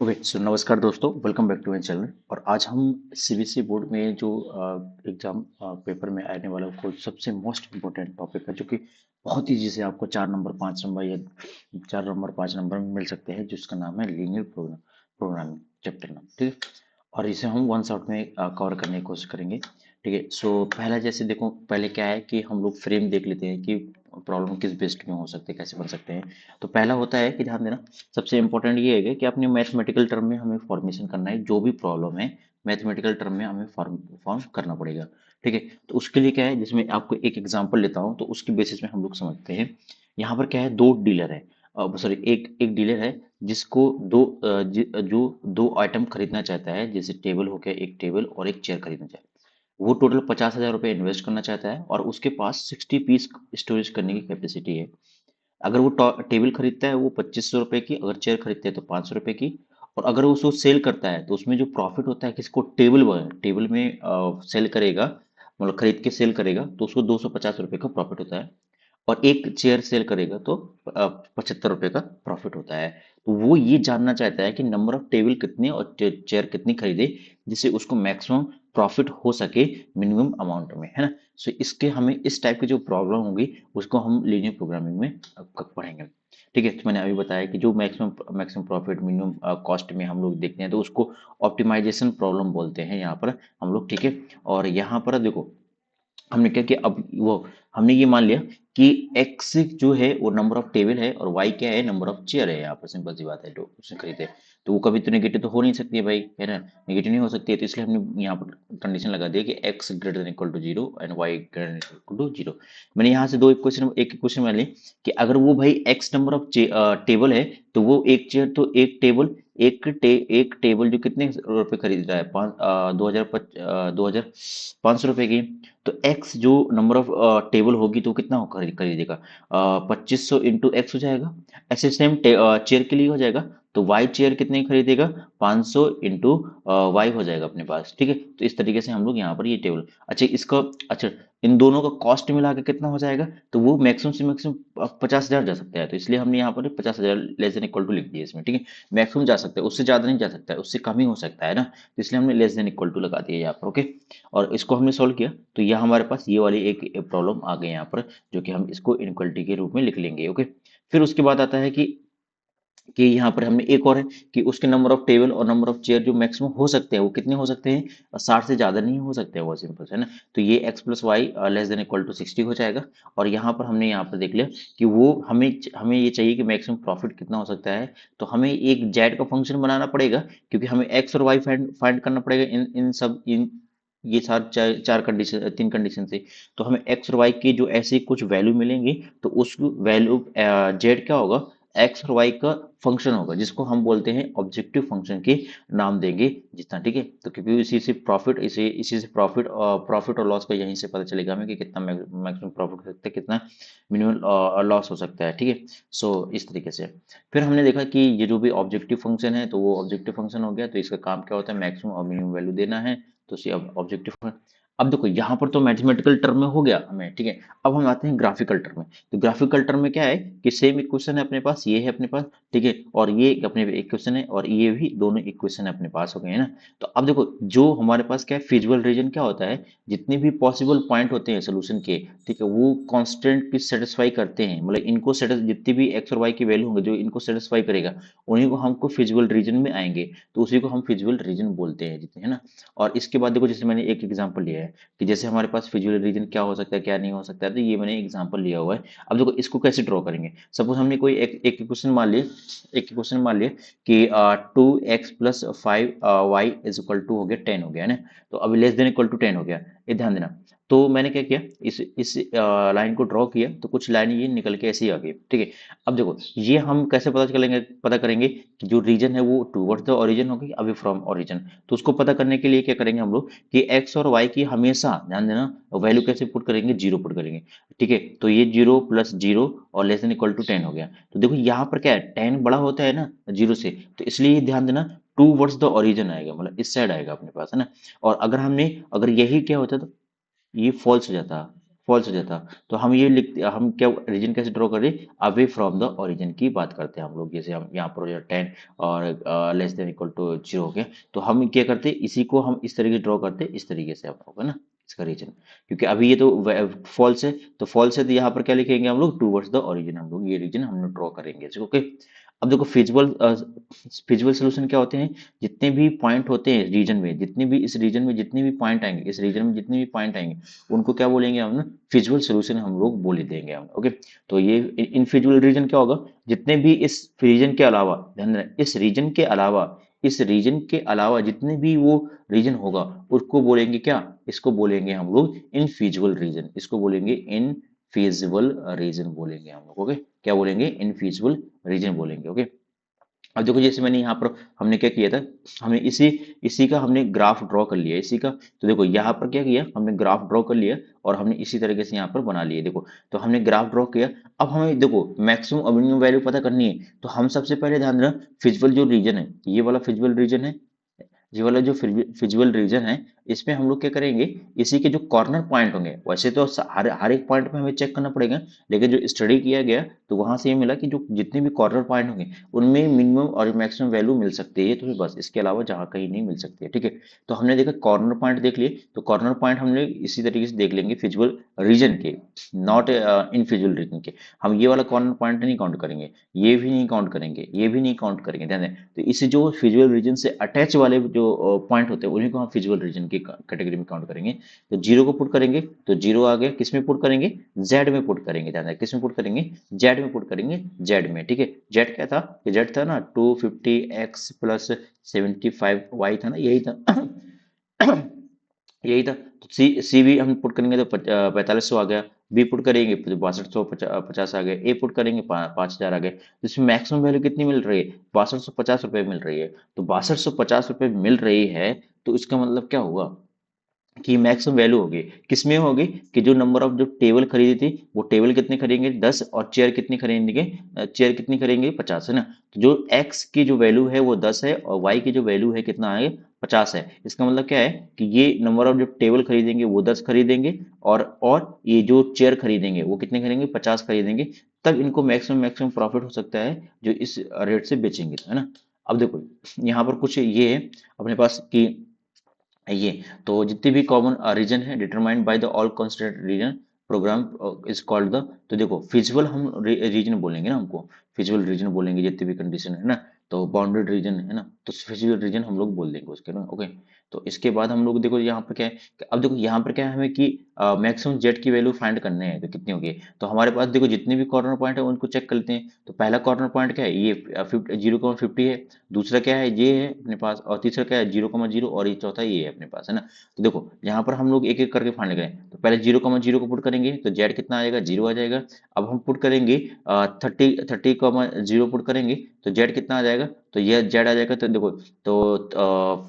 Okay so नमस्कार दोस्तों, welcome back to my channel. और आज हम सीबीएसई बोर्ड में जो एग्जाम पेपर में आने वाला को सबसे मोस्ट इम्पोर्टेंट टॉपिक है, जो कि बहुत ईजी से आपको 4 नंबर 5 नंबर या 4 नंबर 5 नंबर में मिल सकते हैं, जिसका नाम है लीनियर प्रोग्रामिंग चैप्टर नाम। ठीक है, और इसे हम वन शॉट में कवर करने की कोशिश करेंगे। ठीक है, सो पहला जैसे देखो, पहले क्या है कि हम लोग फ्रेम देख लेते हैं कि प्रॉब्लम किस बेस्ड में हो सकते हैं, कैसे बन सकते हैं। तो पहला होता है कि ध्यान देना, सबसे इंपॉर्टेंट ये है कि अपने मैथमेटिकल टर्म में हमें फॉर्मेशन करना है। जो भी प्रॉब्लम है मैथमेटिकल टर्म में हमें फॉर्म करना पड़ेगा। ठीक है, तो उसके लिए क्या है, जिसमें आपको एक एग्जांपल लेता हूँ तो उसके बेसिस में हम लोग समझते हैं। यहाँ पर क्या है, दो डीलर है, सॉरी एक एक डीलर है जिसको जो दो आइटम खरीदना चाहता है, जैसे टेबल हो गया, एक टेबल और एक चेयर खरीदना चाहता है। वो टोटल 50,000 रुपये इन्वेस्ट करना चाहता है और उसके पास 60 पीस स्टोरेज करने की कैपेसिटी है। अगर वो टेबल खरीदता है वो 2500 रुपए की, अगर चेयर खरीदते हैं तो 500 रुपए की। और अगर वो उसको सेल करता है तो उसमें जो प्रॉफिट होता है, किसको, टेबल में सेल करेगा, मतलब खरीद के सेल करेगा तो उसको 250 रुपए का प्रॉफिट होता है। और एक चेयर सेल करेगा तो 75 रुपए का प्रॉफिट होता है। तो वो ये जानना चाहता है कि नंबर ऑफ टेबल कितने और चेयर कितनी खरीदे, जिससे उसको मैक्सिमम प्रॉफिट हो सके मिनिमम अमाउंट में, है ना। सो इसके हमें इस टाइप की जो प्रॉब्लम होगी उसको हम लीनियर प्रोग्रामिंग में पढ़ेंगे। ठीक है, तो मैंने अभी बताया कि जो maximum maximum profit minimum cost में हम लोग देखते हैं तो उसको ऑप्टिमाइजेशन प्रॉब्लम बोलते हैं यहाँ पर हम लोग। ठीक है, और यहाँ पर देखो, हमने क्या किया, अब वो हमने ये मान लिया कि x जो है वो नंबर ऑफ टेबल है और y क्या है, नंबर ऑफ चेयर है। यहाँ पर सिंपल सी बात है, जो उसने खरीदे। तो वो कभी तो नेगेटिव तो हो नहीं सकती है भाई, है ना। नेगेटिव नहीं हो सकती है, तो इसलिए हमने यहाँ पर कंडीशन लगा दिया कि x greater than equal to zero and y greater than equal to zero. मैंने यहाँ से दो इक्वेशन, एक इक्वेशन मान ली कि अगर वो भाई x नंबर ऑफ टेबल है तो वो एक चेयर, तो एक टेबल जो कितने रुपए खरीद रहा है, 2,500 रुपए की। तो x जो नंबर ऑफ टेबल होगी तो कितना हो खरीदेगा, 2500 इंटू एक्स हो जाएगा। ऐसे सेम चेयर के लिए हो जाएगा, तो y चेयर कितने की खरीदेगा, 500 इंटू वाई हो जाएगा अपने पास। ठीक है, तो इस तरीके से हम लोग यहाँ पर ये टेबल, अच्छा इसका, अच्छा इन दोनों का कॉस्ट मिला के कितना हो जाएगा, तो वो मैक्सिमम से मैक्सिमम 50,000 जा सकता है। तो इसलिए हमने यहाँ पर 50,000 लेस देन इक्वल टू लिख दिया इसमें। ठीक है, मैक्सिमम जा सकता है, उससे ज्यादा नहीं जा सकता है, उससे कम ही हो सकता है ना, तो इसलिए हमने लेस देन इक्वल टू लगा दिया यहाँ पर। ओके, और इसको हमने सॉल्व किया तो यह हमारे पास ये वाली एक प्रॉब्लम आ गई यहाँ पर, जो कि हम इसको इनइक्वालिटी के रूप में लिख लेंगे। ओके, फिर उसके बाद आता है कि यहाँ पर हमने एक और है कि उसके नंबर ऑफ टेबल और नंबर ऑफ चेयर जो मैक्सिमम हो सकते हैं वो कितने हो सकते हैं, 60 से ज्यादा नहीं हो सकते हैं, वो सिंपल है ना। तो ये x plus y less than equal to 60 हो जाएगा। और यहाँ पर हमने यहाँ पर देख लिया कि वो हमें हमें ये चाहिए कि मैक्सिमम प्रॉफिट कितना हो सकता है। तो हमें एक जेड का फंक्शन बनाना पड़ेगा, क्योंकि हमें x और y फाइंड फाइंड करना पड़ेगा इन इन सब इन ये सार चार कंडीशन, तीन कंडीशन से। तो हमें एक्स और वाई के जो ऐसे कुछ वैल्यू मिलेंगे, तो उस वैल्यू जेड क्या होगा, एक्स और वाई का फंक्शन होगा, जिसको हम बोलते हैं ऑब्जेक्टिव फंक्शन के नाम देंगे जितना। ठीक है, तो क्योंकि इसी से प्रॉफिट और लॉस का यहीं से पता चलेगा हमें कि कितना मैक्सिमम प्रॉफिट हो सकता है, कितना मिनिमम लॉस हो सकता है। ठीक है, सो इस तरीके से फिर हमने देखा कि ये जो भी ऑब्जेक्टिव फंक्शन है तो वो ऑब्जेक्टिव फंक्शन हो गया, तो इसका काम क्या होता है, मैक्सिमम और मिनिमम वैल्यू देना है। तो सी ऑब्जेक्टिव, अब देखो यहाँ पर तो मैथमेटिकल टर्म में हो गया हमें। ठीक है, अब हम आते हैं ग्राफिकल टर्म में। तो ग्राफिकल टर्म में क्या है कि सेम इक्वेशन है अपने पास, ये है अपने पास। ठीक है, और ये अपने इक्वेशन है और ये भी दोनों इक्वेशन अपने पास हो गए हैं ना। तो अब देखो, जो हमारे पास क्या है, फिजिबल रीजन क्या होता है, जितने भी पॉसिबल पॉइंट होते हैं सोल्यूशन के, ठीक है, वो कांस्टेंट की सेटिस्फाई करते हैं, मतलब इनको जितनी भी एक्स और वाई की वैल्यू होंगे जो इनको सेटिस्फाई करेगा, उन्हीं को हमको फिजिबल रीजन में आएंगे, तो उसी को हम फिजिबल रीजन बोलते हैं जितने, है ना। और इसके बाद देखो, जैसे मैंने एक एग्जांपल लिया है कि जैसे हमारे पास फिजिबल रीजन क्या हो सकता है, क्या नहीं हो सकता है, तो ये मैंने एग्जांपल लिया हुआ है। अब देखो इसको कैसे ड्रॉ करेंगे, सपोज हमने कोई एक इक्वेशन मान लिया, कि 2x plus 5y is equal to हो गया 10 हो गया, है ना। तो अभी लेस देन इक्वल टू 10 हो गया, ये ध्यान देना। तो मैंने क्या किया, इस लाइन को ड्रॉ किया तो कुछ लाइन ये निकल के ऐसे ही आ गई। ठीक है, अब देखो ये हम कैसे पता करेंगे कि जो रीजन है वो टूवर्ड्स द ओरिजिन होगी, अभी फ्रॉम ओरिजिन। तो उसको पता करने के लिए क्या करेंगे हम लोग कि x और y की हमेशा, ध्यान देना, वैल्यू कैसे पुट करेंगे, जीरो पुट करेंगे। ठीक है, तो ये जीरो प्लस जीरो और लेस देन इक्वल टू 10 हो गया। तो देखो यहाँ पर क्या है, 10 बड़ा होता है ना जीरो से, तो इसलिए ध्यान देना टू वर्ड्स द ओरिजिन आएगा, मतलब इस साइड आएगा अपने पास, है ना। और अगर यही क्या होता तो ये फॉल्स हो जाता, फॉल्स हो जाता। तो हम ये लिखते, हम क्या रीजन कैसे ड्रॉ करें, अवे फ्रॉम द ओरिजिन की बात करते हैं हम लोग। जैसे हम यहाँ पर 10 और लेस देन इक्वल टू 0 हो गया, तो हम क्या करते, इसी को हम इस तरीके ड्रॉ करते, इस तरीके से हम लोग, है ना, इसका रीजन। क्योंकि अभी ये तो फॉल्स है, तो फॉल्स है, तो यहाँ पर क्या लिखेंगे हम लोग, टूवर्ड्स द ओरिजिन, हम लोग ये रीजन हम लोग ड्रॉ करेंगे। ओके, अब देखो फिजिबल सोल्यूशन क्या होते हैं, जितने भी पॉइंट होते हैं रीजन में, जितने भी इस रीजन में जितने भी पॉइंट आएंगे, इस रीजन में जितने भी पॉइंट आएंगे, उनको क्या बोलेंगे हम ना, फिजिबल सोल्यूशन हम लोग बोल ही देंगे हम। ओके, तो ये इनफिजिबल रीजन क्या होगा, जितने भी इस रीजन के अलावा, ध्यान देना, इस रीजन के अलावा, इस रीजन के अलावा जितने भी वो रीजन होगा, उसको बोलेंगे क्या, इसको बोलेंगे हम लोग इनफिजिबल रीजन, इसको बोलेंगे इनफिजिबल रीजन बोलेंगे हम लोग। ओके, क्या बोलेंगे, इनफिजिबल रीजन बोलेंगे। ओके, अब देखो जैसे मैंने यहाँ पर, हमने क्या किया था, हमने इसी इसी का हमने ग्राफ ड्रॉ कर लिया इसी का। तो देखो यहाँ पर क्या किया, हमने ग्राफ ड्रॉ कर लिया और हमने इसी तरीके से यहाँ पर बना लिया। देखो, तो हमने ग्राफ ड्रॉ किया। अब हमें देखो मैक्सिमम और मिनिमम वैल्यू पता करनी है, तो हम सबसे पहले ध्यान देना, फिजिबल जो रीजन है, ये वाला फिजिबल रीजन है, ये वाला जो फिजिबल रीजन है, इसमें हम लोग क्या करेंगे, इसी के जो कॉर्नर पॉइंट होंगे, वैसे तो हर एक पॉइंट पे हमें चेक करना पड़ेगा, लेकिन जो स्टडी किया गया, तो वहां से ये मिला कि जो जितने भी कॉर्नर पॉइंट होंगे, उनमें मिनिमम और मैक्सिमम वैल्यू मिल सकती है, तो फिर बस इसके अलावा जहाँ कहीं नहीं मिल सकती है। ठीक है, तो हमने देखा कॉर्नर पॉइंट देख लिए, तो कॉर्नर पॉइंट हमने इसी तरीके से देख लेंगे फिजिबल रीजन के, नॉट इनफिजिबल रीजन के। हम ये वाला कॉर्नर पॉइंट नहीं काउंट करेंगे, ये भी नहीं काउंट करेंगे, ये भी नहीं काउंट करेंगे, ध्यान दें। तो इसे जो फिजिबल रीजन से अटैच वाले जो पॉइंट होते हैं, उन्हीं को हम फिजिबल रीजन की कैटेगरी में काउंट करेंगे। तो जीरो को पुट करेंगे, तो जीरो आ गया, किस में पुट करेंगे, जेड में पुट करेंगे, ध्यान दें, किस में पुट करेंगे, जेड में पुट करेंगे, जेड में। ठीक है, जेड क्या था, जेड था ना 250x प्लस 75y था ना, यही था यही था। तो सी सी भी हम पुट करेंगे तो 4500 आ गया, बी पुट करेंगे तो 6250 आ गया, ए पुट करेंगे 5000 आ गए। तो इसमें मैक्सिमम वैल्यू कितनी मिल रही है, 6250 रुपये मिल रही है। तो 6250 रुपये मिल रही है, तो इसका मतलब क्या हुआ कि मैक्सिमम वैल्यू होगी, किसमें होगी, कि जो नंबर ऑफ जो टेबल खरीदी थी, वो टेबल कितने खरीदेंगे 10, और चेयर कितनी खरीदेंगे, चेयर कितनी खरीदेंगे 50, है ना। तो जो x की जो वैल्यू है वो 10 है, और y की जो वैल्यू है कितना है, 50 है। इसका मतलब क्या है कि ये नंबर ऑफ जो टेबल खरीदेंगे वो 10 खरीदेंगे, और ये जो चेयर खरीदेंगे वो कितने खरीदेंगे, 50 खरीदेंगे। तब इनको मैक्सिमम मैक्सिमम प्रॉफिट हो सकता है जो इस रेट से बेचेंगे, है ना। अब देखो यहाँ पर कुछ ये है अपने पास कि ये, तो जितने भी कॉमन रीजन है determined by the all constraint region program is called the. तो देखो फिजिबल हम रीजन बोलेंगे ना, हमको फिजिबल रीजन बोलेंगे जितने भी कंडीशन है ना, तो बाउंडेड रीजन है ना, तो फिजिबल रीजन हम लोग बोल देंगे उसके ना। ओके, तो इसके बाद हम लोग देखो यहाँ पर क्या है कि अब देखो यहाँ पर क्या है, हमें कि मैक्सिमम जेड की वैल्यू फाइंड करने हैं, तो कितनी होगी। तो हमारे पास देखो जितने भी कॉर्नर पॉइंट है उनको चेक कर लेते हैं। तो पहला कॉर्नर पॉइंट क्या है, ये 0,50 है, दूसरा क्या है, ये है अपने पास, और तीसरा क्या है 0,0, और ये चौथा ये है अपने पास, है ना। तो देखो यहाँ पर हम लोग एक एक करके फाइंड करें, तो पहले 0,0 को पुट करेंगे, तो जेड कितना आएगा, 0 आ जाएगा। अब हम पुट करेंगे 30,0 पुट करेंगे, तो जेड कितना आ जाएगा, तो यह जेड आ जाएगा। तो देखो, तो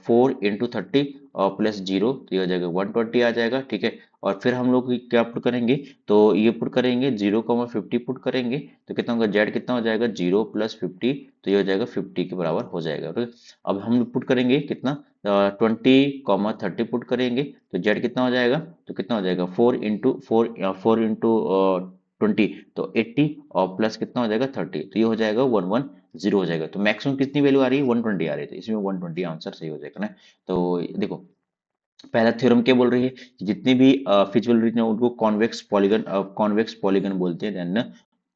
4 × 30 प्लस 0, तो ये हो जाएगा 120 आ जाएगा। ठीक है, और फिर हम लोग क्या पुट करेंगे, तो ये पुट करेंगे 0,50 पुट करेंगे, तो कितना होगा, जेड कितना हो जाएगा, 0 + 50, तो ये हो जाएगा 50 के बराबर हो जाएगा। ठीक है, अब हम पुट करेंगे कितना, 20,30 पुट करेंगे, तो जेड कितना हो जाएगा, तो कितना हो जाएगा 4 × 20, तो 80, और प्लस कितना हो जाएगा 30, तो ये हो जाएगा 110 हो जाएगा। तो मैक्सिमम कितनी वैल्यू आ रही है, 120 आ रही है, तो इसमें 120 आंसर सही हो जाएगा ना। तो देखो पहला थ्योरम क्या बोल रही है कि जितने भी फिजिबल रीजन है उनको कॉन्वेक्स पॉलीगन बोलते हैं, देन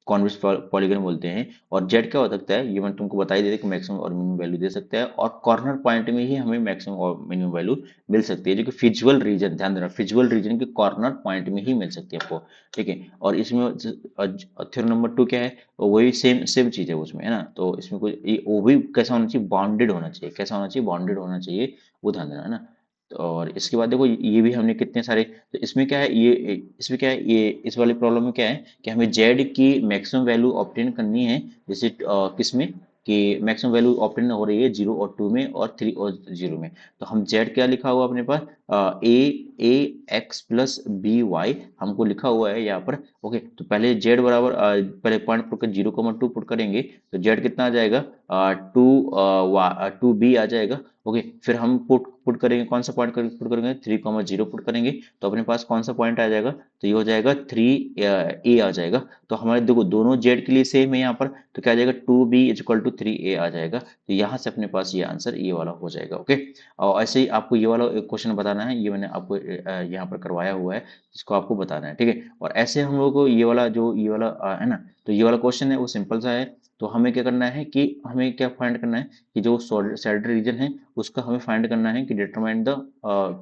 कॉन्वेक्स पॉलीगन बोलते हैं। और जेड क्या हो सकता है, ये मैंने तुमको बता ही दिया कि मैक्सिमम और मिनिमम वैल्यू दे सकता है, और कॉर्नर पॉइंट में ही हमें मैक्सिमम और मिनिमम वैल्यू मिल सकती है, जो कि फिजिबल रीजन, ध्यान देना, फिजिबल रीजन के कॉर्नर पॉइंट में ही मिल सकती है आपको। ठीक है, और इसमें थ्योरम नंबर 2 क्या है, वही सेम सेम चीज है उसमें, है ना। तो इसमें कोई वो भी कैसा होना चाहिए, बाउंडेड होना चाहिए, कैसा होना चाहिए, बाउंडेड होना चाहिए, वो ध्यान देना, है ना। और इसके बाद देखो ये भी हमने कितने सारे, तो इसमें क्या है, ये इसमें क्या है, ये इस वाले प्रॉब्लम में क्या है कि हमें जेड की मैक्सिमम वैल्यू ऑब्टेन करनी है, जैसे किसमें, कि मैक्सिमम वैल्यू ऑप्टेन हो रही है 0 और 2 में और 3 और 0 में। तो हम z क्या लिखा हुआ अपने पास, ए एक्स प्लस बी वाई हमको लिखा हुआ है यहाँ पर। ओके, तो पहले z बराबर पहले पॉइंट पुट कर 0,2 पुट करेंगे तो z कितना आ जाएगा, टू बी आ जाएगा। ओके, फिर हम पुट पुट करेंगे, कौन सा पॉइंट पुट करेंगे, 3,0 पुट करेंगे तो अपने पास कौन सा पॉइंट आ जाएगा, तो ये हो जाएगा 3 आ जाएगा। तो हमारे देखो दोनों जेड के लिए सेम है यहाँ पर, तो क्या आ जाएगा 2b = 3a आ जाएगा। तो यहाँ से अपने पास ये आंसर ये वाला हो जाएगा। ओके, और ऐसे ही आपको ये वाला क्वेश्चन बताना है, ये मैंने आपको यहाँ पर करवाया हुआ है, जिसको आपको बताना है। ठीक है, और ऐसे हम लोग को ये वाला जो ये वाला है ना, तो ये वाला क्वेश्चन है वो सिंपल सा है। तो हमें क्या करना है कि हमें क्या फाइंड करना है कि जो सैलरी रीजन है उसका हमें फाइंड करना है कि डिटरमाइन द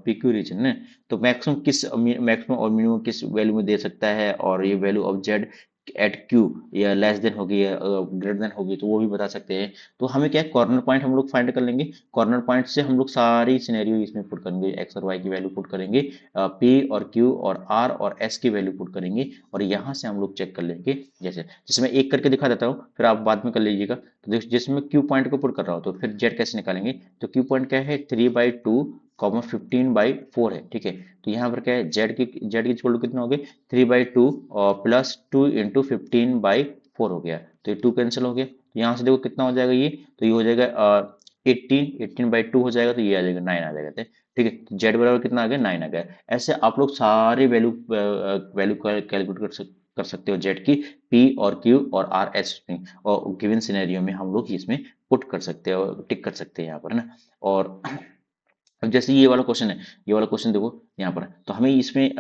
पीक्यू रीजन है। तो मैक्सिमम और मिनिमम किस वैल्यू में दे सकता है, और ये value of Z at Q या लेस देन होगी या ग्रेटर देन होगी तो वो भी बता सकते हैं। तो हमें क्या है, कॉर्नर पॉइंट हम लोग फाइंड कर लेंगे। कॉर्नर पॉइंट से हम लोग सारी सिनेरियो इसमें पुट करेंगे, एक्स और वाई की वैल्यू पुट करेंगे, पी और क्यू और आर और एस की वैल्यू पुट करेंगे, और यहाँ से हम लोग चेक कर लेंगे। जैसे मैं एक करके दिखा देता हूँ, फिर आप बाद में कर लीजिएगा। तो जैसे मैं क्यू पॉइंट को पुट कर रहा हूँ तो फिर जेड कैसे निकालेंगे, तो क्यू पॉइंट क्या है, 3/2 15/4 है। ठीक है, तो यहाँ पर क्या है, जेड की इक्वल टू कितना हो गया, 3/2 और प्लस 2 × 15/4 हो गया, तो ये 2 कैंसिल हो गया। तो यहाँ से देखो कितना हो जाएगा ये, तो ये हो जाएगा 18/2 हो जाएगा, तो ये आ जाएगा 9 आ जाएगा। ठीक है, तो जेड बराबर कितना आ गया, 9 आ गया। ऐसे आप लोग सारे वैल्यू कैलकुलेट कर सकते हो जेड की, पी और क्यू और आर एस में, और गिवन सिनेरियो में हम लोग इसमें पुट कर सकते हैं और टिक कर सकते हैं यहाँ पर, है ना। और अब जैसे ये वाला क्वेश्चन है, ये वाला क्वेश्चन देखो यहाँ पर, तो हमें इसमें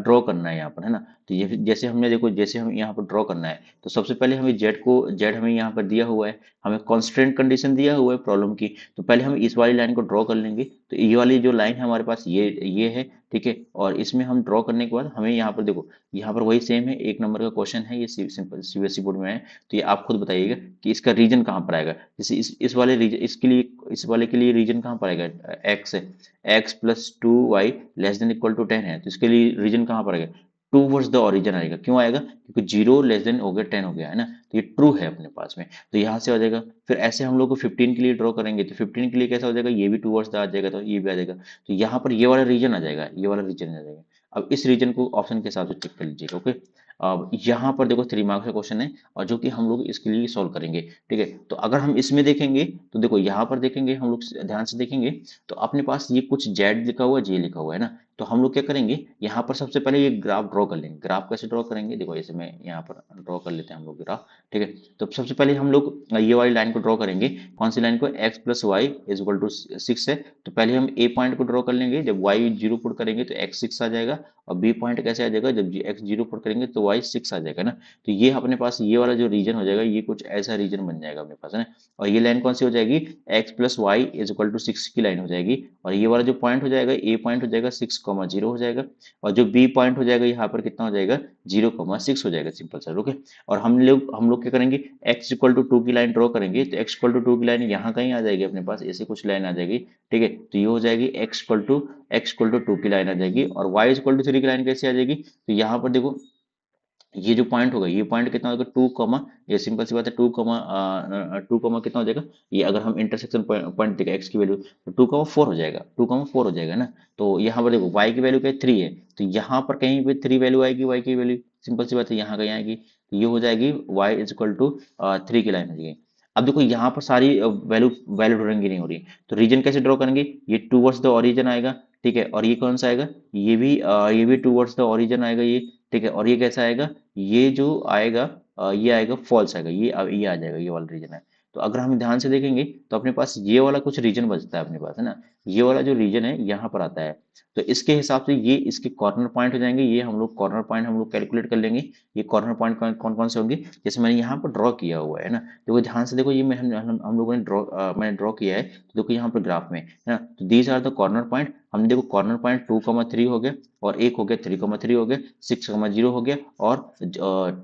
ड्रॉ करना है यहाँ पर, है ना। तो ये जैसे हमने देखो, जैसे हम यहाँ पर ड्रॉ करना है, तो सबसे पहले हमें जेड हमें यहाँ पर दिया हुआ है, हमें कॉन्स्टेंट कंडीशन दिया हुआ है प्रॉब्लम की। तो पहले हम इस वाली लाइन को ड्रॉ कर लेंगे। तो ये वाली जो लाइन है हमारे पास ये है। ठीक है, और इसमें हम ड्रॉ करने के बाद हमें यहाँ पर देखो, यहाँ पर वही सेम है, 1 नंबर का क्वेश्चन है, ये सिंपल सीबीएसई बोर्ड में है। तो ये आप खुद बताइएगा कि इसका रीजन कहाँ पर आएगा। जैसे इस वाले रीजन, इसके लिए, इस वाले के लिए रीजन कहाँ पर आएगा, एक्स है, x plus 2y less than equal to 10 है, तो इसके लिए रीजन कहाँ पर आएगा, टूवर्ड्स द ओरिजिन आएगा। क्यों आएगा, क्योंकि 0 लेस देन हो गया 10 हो गया, है ना, तो ये ट्रू है अपने पास में, तो यहाँ से आ जाएगा। फिर ऐसे हम लोग को 15 के लिए ड्रॉ करेंगे, तो 15 के लिए कैसा हो जाएगा, ये भी टूवर्ड्स द आ जाएगा, तो ये भी आ जाएगा। तो यहाँ पर ये वाला रीजन आ जाएगा, ये वाला रीजन आ जाएगा। अब इस रीजन को ऑप्शन के हिसाब से टिक कर लीजिएगा। ओके, अब यहाँ पर देखो 3 मार्क्स का क्वेश्चन है, और जो कि हम लोग इसके लिए सॉल्व करेंगे। ठीक है, तो अगर हम इसमें देखेंगे तो देखो यहाँ पर देखेंगे, हम लोग ध्यान से देखेंगे तो अपने पास ये कुछ जेड लिखा हुआ है, जे लिखा हुआ है ना। तो हम लोग क्या करेंगे, यहाँ पर सबसे पहले ये ग्राफ ड्रॉ कर लेंगे। ग्राफ कैसे ड्रॉ करेंगे, देखो ऐसे मैं यहाँ पर ड्रॉ कर लेते हैं हम लोग ग्राफ। ठीक है, तो सबसे पहले हम लोग ये वाली लाइन को ड्रॉ करेंगे। कौन सी लाइन को, x plus y is equal to 6 है। तो पहले हम ए पॉइंट को ड्रॉ कर लेंगे, जब y 0 पुट करेंगे तो x 6 आ जाएगा, और बी पॉइंट कैसे आ जाएगा, जब x 0 पुट करेंगे तो y 6 आ जाएगा ना। तो ये अपने पास ये वाला जो रीजन हो जाएगा, ये कुछ ऐसा रीजन बन जाएगा अपने पास, है ना। और ये लाइन कौन सी हो जाएगी, x plus y is equal to 6 की लाइन हो जाएगी। और ये वाला जो पॉइंट हो जाएगा, ए पॉइंट हो जाएगा 6,0 हो जाएगा, और जो बी पॉइंट हो जाएगा यहाँ पर कितना हो जाएगा, 0,6 हो जाएगा, सिंपल सर। ओके, और हम लोग क्या करेंगे, x इक्वल टू 2 की लाइन ड्रॉ करेंगे, तो x इक्वल टू 2 की लाइन यहाँ कहीं आ जाएगी अपने पास, ऐसे कुछ लाइन आ जाएगी। ठीक है, तो ये हो जाएगी x इक्वल टू 2 की लाइन आ जाएगी, और y इक्वल टू 3 की लाइन कैसे आ जाएगी, तो यहाँ पर देखो ये जो पॉइंट होगा, ये पॉइंट कितना होगा, 2, ये सिंपल सी बात है, 2, कितना हो जाएगा, ये अगर हम इंटरसेक्शन पॉइंट देखें एक्स की वैल्यू, तो 2,4 हो जाएगा, 2,4 हो जाएगा ना। तो यहाँ पर देखो y की वैल्यू क्या है, 3 है, तो यहाँ पर कहीं पे 3 वैल्यू आएगी, y की वैल्यू सिंपल सी बात है, यहाँ कहीं आएगी, तो ये हो जाएगी y इज इक्वल टू 3 की लाइन हो जाएगी। अब देखो यहाँ पर सारी वैल्यू वैल्यू ड्राइंग नहीं हो रही, तो रीजन कैसे ड्रॉ करेंगे, ये टूवर्ड्स द ओरिजिन आएगा। ठीक है, और ये कौन सा आएगा, ये भी टूवर्ड्स द ओरिजिन आएगा ये। ठीक है, और ये कैसा आएगा, ये जो आएगा ये आएगा फॉल्स आएगा, ये आ जाएगा, ये वाला रीजन है। तो अगर हम ध्यान से देखेंगे तो अपने पास ये वाला कुछ रीजन बचता है अपने पास, है ना। ये वाला जो रीजन है यहाँ पर आता है, तो इसके हिसाब से ये इसके कॉर्नर पॉइंट हो जाएंगे, ये हम लोग कॉर्नर पॉइंट हम लोग कैलकुलेट कर लेंगे। ये कॉर्नर पॉइंट कौन कौन से होंगे, जैसे मैंने यहाँ पर ड्रॉ किया हुआ है ना, देखो ध्यान से देखो, ये हम लोगों ने मैंने ड्रॉ किया है, तो देखो यहाँ पर ग्राफ में, है ना, तो these are the corner point. हमने देखो कॉर्नर पॉइंट 2,3 हो गया, और एक हो गया 3,3 हो गया, 6,0 हो गया, और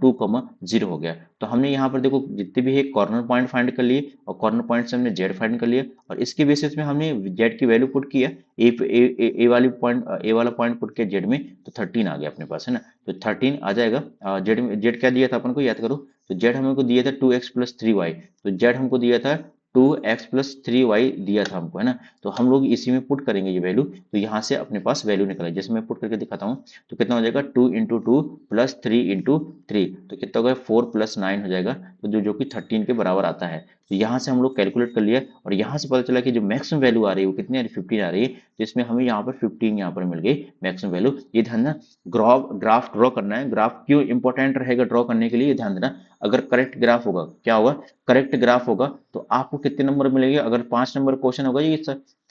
2,0 हो गया। तो हमने यहाँ पर देखो जितने भी है कॉर्नर पॉइंट फाइंड कर लिए, और कॉर्नर पॉइंट से हमने जेड फाइंड कर लिया, और इसके बेसिस में हमने जेड की वैल्यू पुट किया, ए वाला पॉइंट पुट किया जेड में, तो 13 आ गया अपने पास, है ना। तो 13 आ जाएगा, जेड में जेड क्या दिया था अपन को याद करो, तो जेड हमको दिया था 2x+3y, तो जेड हमको दिया था 2x+3y दिया था हमको, है ना। तो हम लोग इसी में पुट करेंगे ये वैल्यू, तो यहाँ से अपने पास वैल्यू निकला। जैसे मैं पुट करके दिखाता हूँ, तो कितना हो जाएगा 2 × 2 + 3 × 3, तो कितना होगा 4 + 9 हो जाएगा, तो जो कि 13 के बराबर आता है। तो यहाँ से हम लोग कैलकुलेट कर लिया, और यहाँ से पता चला कि जो मैक्सिमम वैल्यू आ रही है वो कितनी आ रही है, 15 आ रही है। तो इसमें हमें यहाँ पर 15 यहाँ पर मिल गई मैक्सिमम वैल्यू। ये ध्यान देना, ग्राफ ड्रॉ करना है। ग्राफ क्यों इंपॉर्टेंट रहेगा ड्रॉ करने के लिए, ये ध्यान देना। अगर करेक्ट ग्राफ होगा, क्या होगा, करेक्ट ग्राफ होगा, तो आपको कितने नंबर मिलेंगे। अगर 5 नंबर क्वेश्चन होगा, ये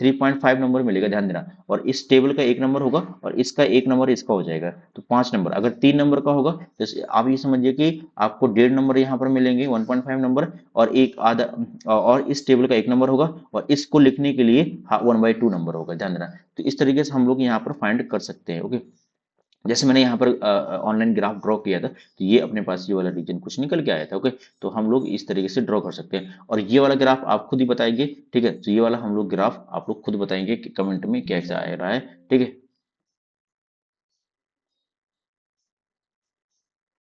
3.5 नंबर मिलेगा, ध्यान देना। और इस टेबल का 1 नंबर होगा, और इसका 1 नंबर इसका हो जाएगा, तो 5 नंबर। अगर 3 नंबर का होगा, तो आप ये समझिए कि आपको 1.5 नंबर यहाँ पर मिलेंगे, 1.5 नंबर, और एक आधा, और इस टेबल का 1 नंबर होगा, और इसको लिखने के लिए 1/2 नंबर होगा, ध्यान देना। तो इस तरीके से हम लोग यहाँ पर फाइंड कर सकते हैं। ओके, जैसे मैंने यहाँ पर ऑनलाइन ग्राफ ड्रॉ किया था, तो ये अपने पास ये वाला रीजन कुछ निकल के आया था। ओके, तो हम लोग इस तरीके से ड्रॉ कर सकते हैं, और ये वाला ग्राफ आप खुद ही बताएंगे, ठीक है। तो ये वाला हम लोग ग्राफ आप लोग खुद बताएंगे कि कमेंट में कैसा आ रहा है, ठीक है।